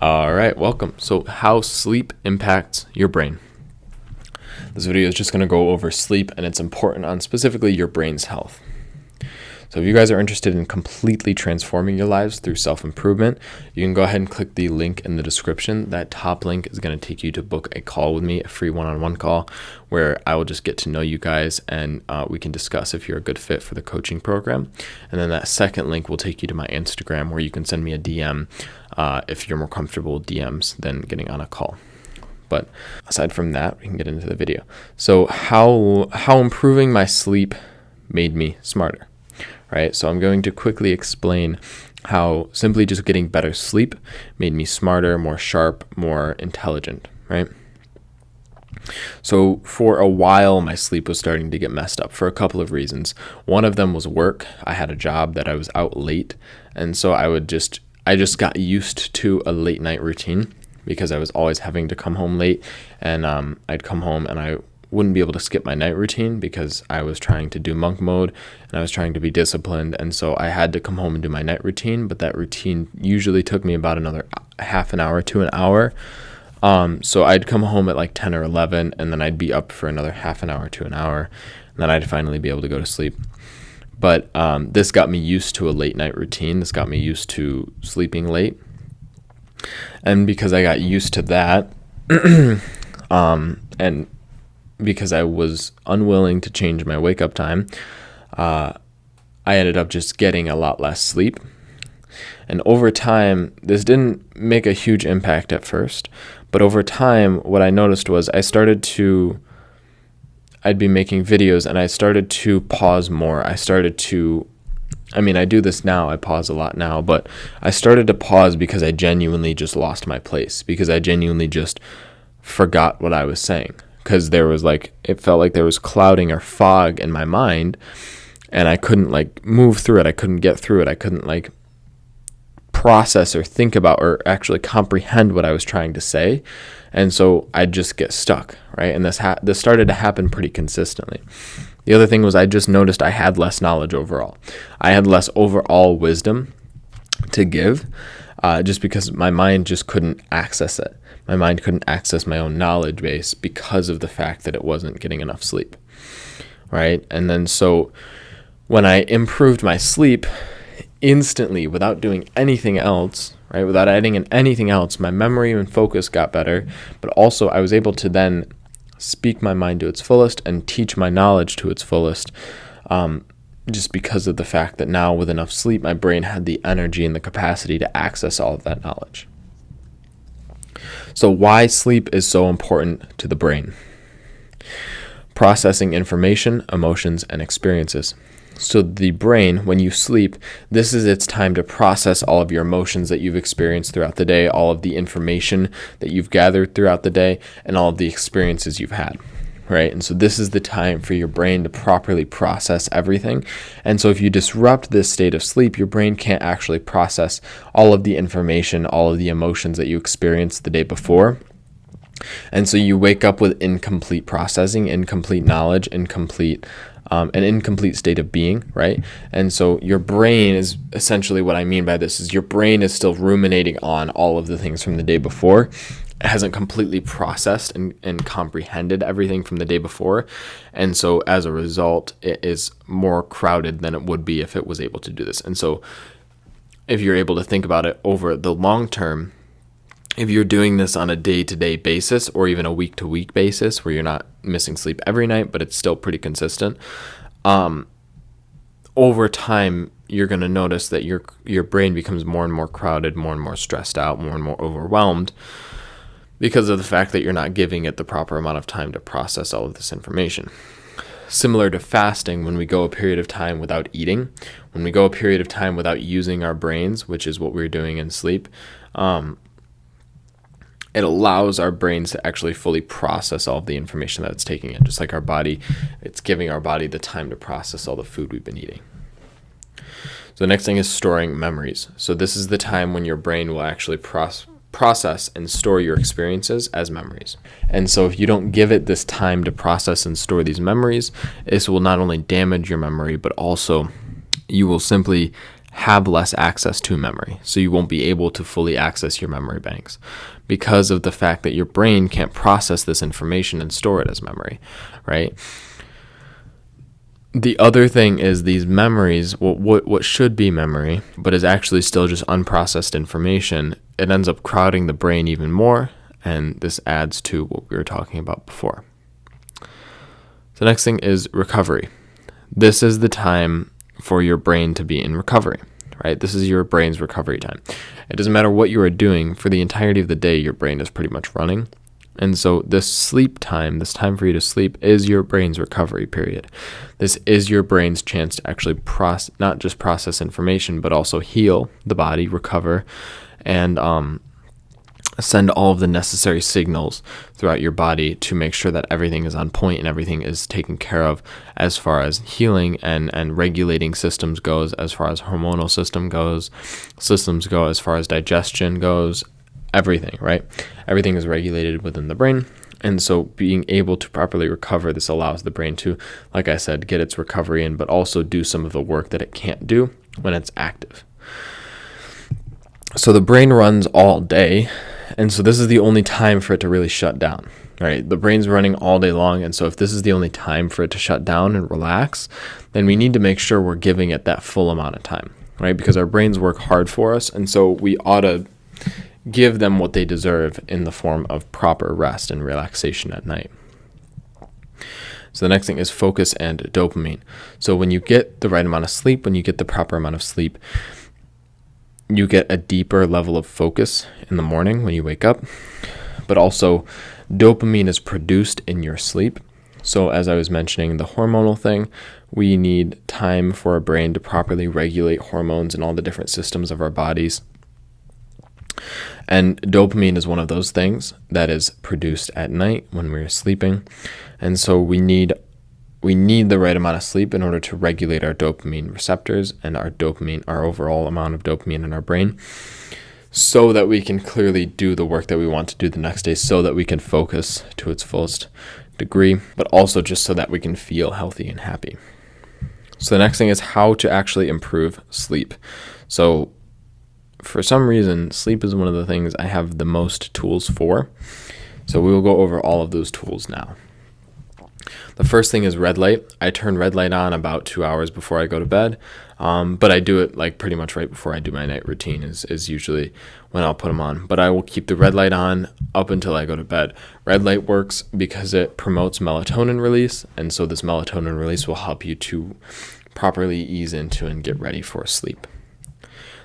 All right, welcome. So how sleep impacts your brain. This video is just going to go over sleep and it's important on specifically your brain's health. So if you guys are interested in completely transforming your lives through self-improvement, you can go ahead and click the link in the description. That top link is going to take you to book a call with me, a free one-on-one call, where I will just get to know you guys and we can discuss if you're a good fit for the coaching program. And then that second link will take you to my Instagram where you can send me a DM if you're more comfortable with DMs than getting on a call. But aside from that, we can get into the video. So how improving my sleep made me smarter. Right, so I'm going to quickly explain how simply just getting better sleep made me smarter, more sharp, more intelligent, right? So for a while, my sleep was starting to get messed up for a couple of reasons. One of them was work. I had a job that I was out late, and so I just got used to a late night routine because I was always having to come home late, and I'd come home and I wouldn't be able to skip my night routine because I was trying to do monk mode and I was trying to be disciplined. And so I had to come home and do my night routine, but that routine usually took me about another half an hour to an hour. So I'd come home at like 10 or 11 and then I'd be up for another half an hour to an hour. And then I'd finally be able to go to sleep. But this got me used to a late night routine. This got me used to sleeping late. And because I got used to that, and because I was unwilling to change my wake up time, I ended up just getting a lot less sleep. And over time, this didn't make a huge impact at first, but over time, what I noticed was I'd be making videos and I started to pause more. I do this now, I pause a lot now, but I started to pause because I genuinely just lost my place, because I genuinely just forgot what I was saying. Because it felt like there was clouding or fog in my mind and I couldn't move through it. I couldn't get through it. I couldn't process or think about or actually comprehend what I was trying to say. And so I'd just get stuck, right? And this started to happen pretty consistently. The other thing was I just noticed I had less knowledge overall. I had less overall wisdom to give just because my mind just couldn't access it. My mind couldn't access my own knowledge base because of the fact that it wasn't getting enough sleep, right? And then so when I improved my sleep instantly without doing anything else, right, without adding in anything else, my memory and focus got better, but also I was able to then speak my mind to its fullest and teach my knowledge to its fullest, just because of the fact that now with enough sleep, my brain had the energy and the capacity to access all of that knowledge. So why sleep is so important to the brain? Processing information, emotions, and experiences. So the brain, when you sleep, this is its time to process all of your emotions that you've experienced throughout the day, all of the information that you've gathered throughout the day, and all of the experiences you've had. Right? And so this is the time for your brain to properly process everything. And so if you disrupt this state of sleep, your brain can't actually process all of the information, all of the emotions that you experienced the day before. And so you wake up with incomplete processing, incomplete knowledge, an incomplete state of being, right? And so your brain is essentially, what I mean by this is your brain is still ruminating on all of the things from the day before. It hasn't completely processed and comprehended everything from the day before. And so as a result, it is more crowded than it would be if it was able to do this. And so if you're able to think about it over the long term, if you're doing this on a day-to-day basis or even a week-to-week basis where you're not missing sleep every night, but it's still pretty consistent, over time, you're going to notice that your brain becomes more and more crowded, more and more stressed out, more and more overwhelmed, because of the fact that you're not giving it the proper amount of time to process all of this information. Similar to fasting, when we go a period of time without eating, when we go a period of time without using our brains, which is what we're doing in sleep, it allows our brains to actually fully process all of the information that it's taking in. Just like our body, it's giving our body the time to process all the food we've been eating. So the next thing is storing memories. So this is the time when your brain will actually process and store your experiences as memories. And so if you don't give it this time to process and store these memories, this will not only damage your memory, but also you will simply have less access to memory. So you won't be able to fully access your memory banks because of the fact that your brain can't process this information and store it as memory, right? The other thing is these memories, what should be memory, but is actually still just unprocessed information, it ends up crowding the brain even more, and this adds to what we were talking about before. The next thing is recovery. This is the time for your brain to be in recovery, right? This is your brain's recovery time. It doesn't matter what you are doing, for the entirety of the day, your brain is pretty much running. And so this sleep time, this time for you to sleep, is your brain's recovery period. This is your brain's chance to actually not just process information, but also heal the body, recover, and send all of the necessary signals throughout your body to make sure that everything is on point and everything is taken care of as far as healing and regulating systems goes, as far as hormonal systems go, as far as digestion goes, everything, right? Everything is regulated within the brain. And so being able to properly recover, this allows the brain to, like I said, get its recovery in, but also do some of the work that it can't do when it's active. So the brain runs all day. And so this is the only time for it to really shut down, right? The brain's running all day long. And so if this is the only time for it to shut down and relax, then we need to make sure we're giving it that full amount of time, right? Because our brains work hard for us. And so we ought to give them what they deserve in the form of proper rest and relaxation at night. So the next thing is focus and dopamine. So when you get the right amount of sleep, when you get the proper amount of sleep, you get a deeper level of focus in the morning when you wake up. But also dopamine is produced in your sleep. So as I was mentioning, the hormonal thing, we need time for our brain to properly regulate hormones and all the different systems of our bodies. And dopamine is one of those things that is produced at night when we're sleeping. And so we need the right amount of sleep in order to regulate our dopamine receptors and our overall amount of dopamine in our brain, so that we can clearly do the work that we want to do the next day, so that we can focus to its fullest degree, but also just so that we can feel healthy and happy. So the next thing is how to actually improve sleep. So for some reason, sleep is one of the things I have the most tools for. So we will go over all of those tools now. The first thing is red light. I turn red light on about 2 hours before I go to bed, but I do it like pretty much right before I do my night routine is usually when I'll put them on. But I will keep the red light on up until I go to bed. Red light works because it promotes melatonin release, and so this melatonin release will help you to properly ease into and get ready for sleep.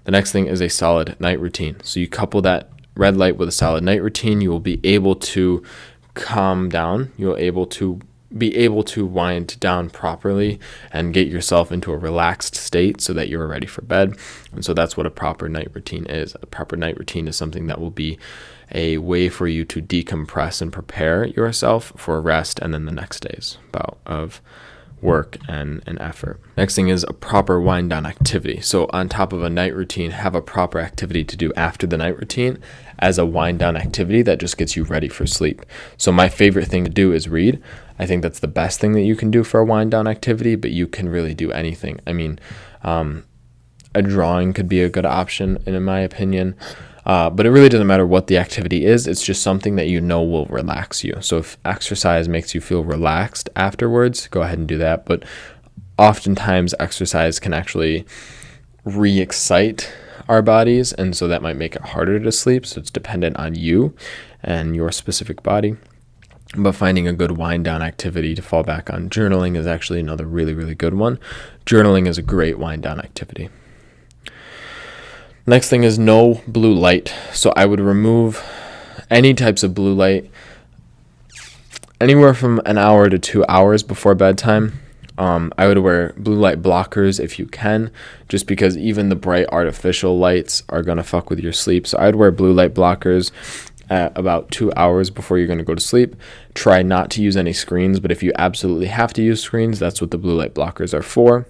The next thing is a solid night routine. So you couple that red light with a solid night routine, you will be able to calm down. You'll be able to wind down properly and get yourself into a relaxed state so that you're ready for bed. And so that's what a proper night routine is. A proper night routine is something that will be a way for you to decompress and prepare yourself for rest and then the next day's bout of work and effort. Next thing is a proper wind down activity. So on top of a night routine, have a proper activity to do after the night routine as a wind down activity that just gets you ready for sleep. So my favorite thing to do is read. I think that's the best thing that you can do for a wind down activity, but you can really do anything. I mean, a drawing could be a good option in my opinion. But it really doesn't matter what the activity is. It's just something that you know will relax you. So if exercise makes you feel relaxed afterwards, go ahead and do that. But oftentimes exercise can actually re-excite our bodies, and so that might make it harder to sleep. So it's dependent on you and your specific body. But finding a good wind down activity to fall back on. Journaling is actually another really, really good one. Journaling is a great wind down activity. Next thing is no blue light. So I would remove any types of blue light anywhere from an hour to 2 hours before bedtime. I would wear blue light blockers if you can, just because even the bright artificial lights are going to fuck with your sleep. So I'd wear blue light blockers at about 2 hours before you're going to go to sleep. Try not to use any screens, but if you absolutely have to use screens, that's what the blue light blockers are for.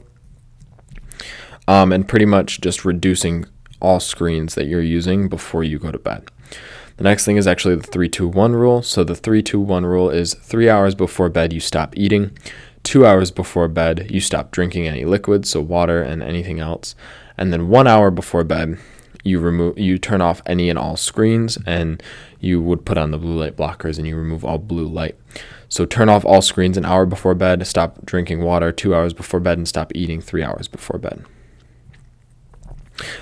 And pretty much just reducing all screens that you're using before you go to bed. The next thing is actually the 3-2-1 rule. So the 3-2-1 rule is 3 hours before bed, you stop eating. 2 hours before bed, you stop drinking any liquids, so water and anything else. And then 1 hour before bed, you turn off any and all screens, and you would put on the blue light blockers, and you remove all blue light. So turn off all screens an hour before bed, stop drinking water 2 hours before bed, and stop eating 3 hours before bed.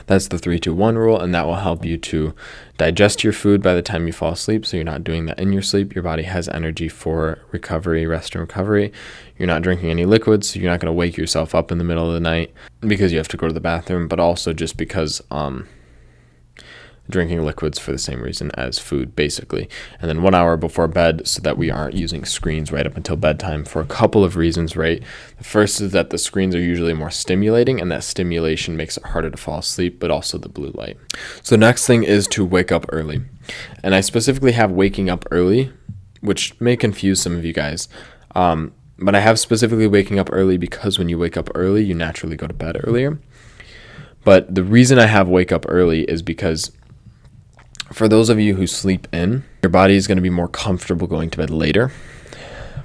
That's the 3-2-1 rule, and that will help you to digest your food by the time you fall asleep, so you're not doing that in your sleep. Your body has energy for recovery, rest and recovery. You're not drinking any liquids, so you're not going to wake yourself up in the middle of the night because you have to go to the bathroom, but also just because drinking liquids for the same reason as food, basically. And then 1 hour before bed, so that we aren't using screens right up until bedtime, for a couple of reasons, right? The first is that the screens are usually more stimulating, and that stimulation makes it harder to fall asleep, but also the blue light. So next thing is to wake up early. And I specifically have waking up early, which may confuse some of you guys. But I have specifically waking up early because when you wake up early, you naturally go to bed earlier. But the reason I have wake up early is because for those of you who sleep in, your body is going to be more comfortable going to bed later.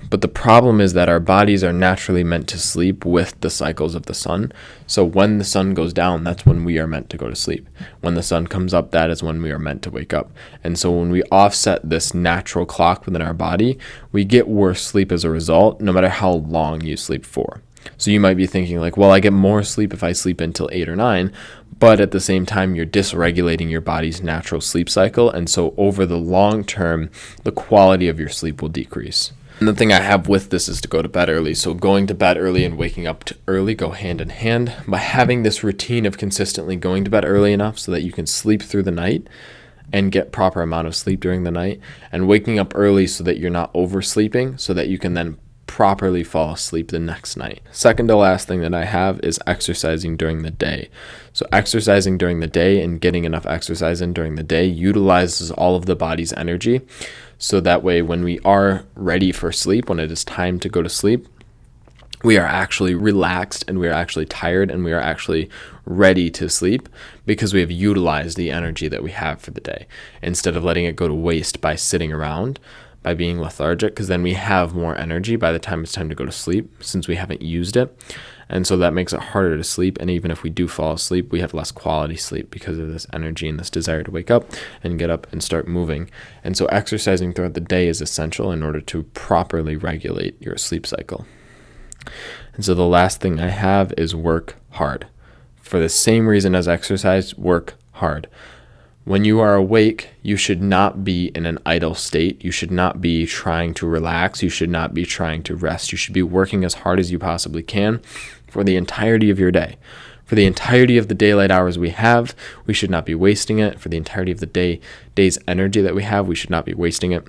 But the problem is that our bodies are naturally meant to sleep with the cycles of the sun. So when the sun goes down, that's when we are meant to go to sleep. When the sun comes up, that is when we are meant to wake up. And so when we offset this natural clock within our body, we get worse sleep as a result, no matter how long you sleep for. So you might be thinking like, well, I get more sleep if I sleep until 8 or 9, but at the same time, you're dysregulating your body's natural sleep cycle. And so over the long term, the quality of your sleep will decrease. And the thing I have with this is to go to bed early. So going to bed early and waking up early go hand in hand. By having this routine of consistently going to bed early enough so that you can sleep through the night and get proper amount of sleep during the night, and waking up early so that you're not oversleeping, so that you can then properly fall asleep the next night. Second to last thing that I have is exercising during the day. So exercising during the day and getting enough exercise in during the day utilizes all of the body's energy. So that way when we are ready for sleep, when it is time to go to sleep, we are actually relaxed and we are actually tired and we are actually ready to sleep because we have utilized the energy that we have for the day instead of letting it go to waste by sitting around, by being lethargic, because then we have more energy by the time it's time to go to sleep since we haven't used it. And so that makes it harder to sleep. And even if we do fall asleep, we have less quality sleep because of this energy and this desire to wake up and get up and start moving. And so exercising throughout the day is essential in order to properly regulate your sleep cycle. And so the last thing I have is work hard. For the same reason as exercise, work hard. When you are awake, you should not be in an idle state. You should not be trying to relax. You should not be trying to rest. You should be working as hard as you possibly can for the entirety of your day. For the entirety of the daylight hours we have, we should not be wasting it. For the entirety of the day's energy that we have, we should not be wasting it.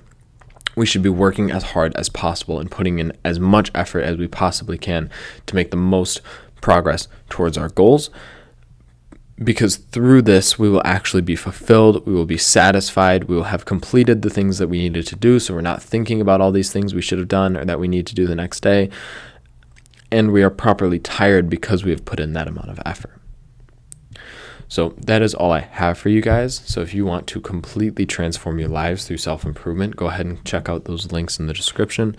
We should be working as hard as possible and putting in as much effort as we possibly can to make the most progress towards our goals. Because through this, we will actually be fulfilled, we will be satisfied, we will have completed the things that we needed to do, so we're not thinking about all these things we should have done or that we need to do the next day, and we are properly tired because we have put in that amount of effort. So that is all I have for you guys. So if you want to completely transform your lives through self-improvement, go ahead and check out those links in the description.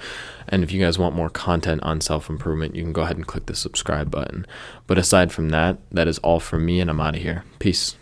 And if you guys want more content on self-improvement, you can go ahead and click the subscribe button. But aside from that, that is all from me, and I'm out of here. Peace.